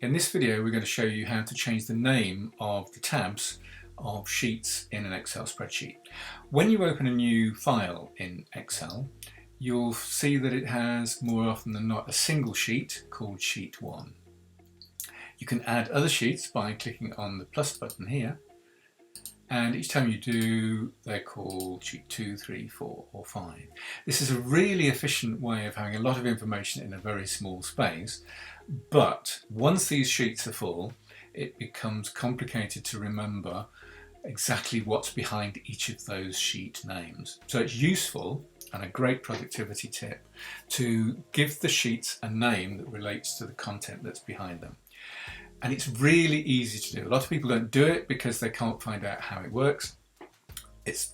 In this video we're going to show you how to change the name of the tabs of sheets in an Excel spreadsheet. When you open a new file in Excel, you'll see that it has more often than not a single sheet called sheet 1. You can add other sheets by clicking on the plus button here, and each time you do they're called sheet 2, 3, 4 or 5. This is a really efficient way of having a lot of information in a very small space, but once these sheets are full it becomes complicated to remember exactly what's behind each of those sheet names. So it's useful and a great productivity tip to give the sheets a name that relates to the content that's behind them. And it's really easy to do. A lot of people don't do it because they can't find out how it works. It's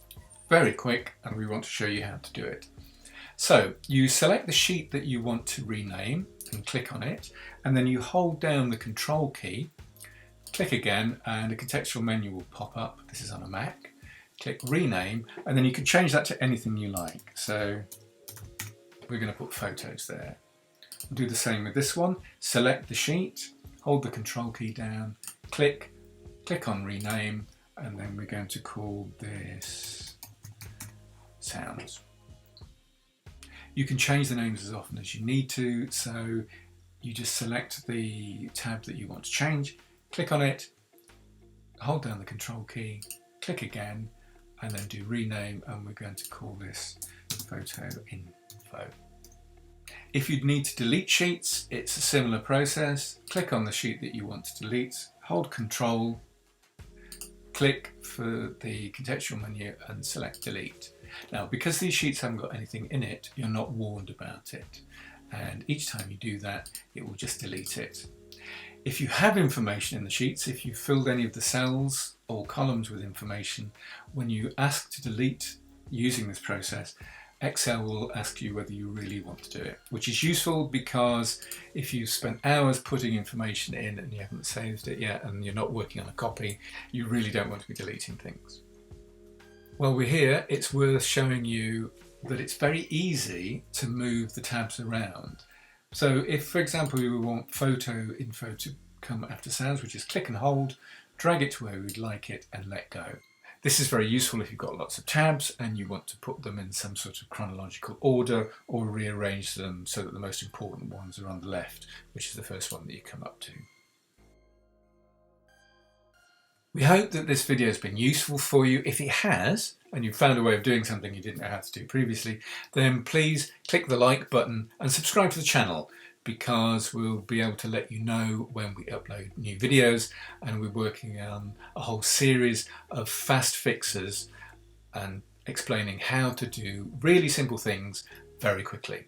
very quick and we want to show you how to do it. So you select the sheet that you want to rename and click on it, and then you hold down the control key, click again, and a contextual menu will pop up. This is on a Mac. Click rename, and then you can change that to anything you like. So we're going to put photos there. We'll do the same with this one. Select the sheet, hold the control key down, click on rename, and then we're going to call this sounds. You can change the names as often as you need to, so you just select the tab that you want to change, click on it, hold down the control key, click again, and then do rename, and we're going to call this photo info. If you'd need to delete sheets, it's a similar process. Click on the sheet that you want to delete, hold control, click for the contextual menu and select delete. Now, because these sheets haven't got anything in it, you're not warned about it. And each time you do that, it will just delete it. If you have information in the sheets, if you've filled any of the cells or columns with information, when you ask to delete using this process, Excel will ask you whether you really want to do it, which is useful because if you've spent hours putting information in and you haven't saved it yet and you're not working on a copy, you really don't want to be deleting things. While we're here, it's worth showing you that it's very easy to move the tabs around. So if, for example, we want photo info to come after sounds, we just click and hold, drag it to where we'd like it and let go. This is very useful if you've got lots of tabs and you want to put them in some sort of chronological order or rearrange them so that the most important ones are on the left, which is the first one that you come up to. We hope that this video has been useful for you. If it has, and you've found a way of doing something you didn't know how to do previously, then please click the like button and subscribe to the channel, because we'll be able to let you know when we upload new videos, and we're working on a whole series of fast fixes and explaining how to do really simple things very quickly.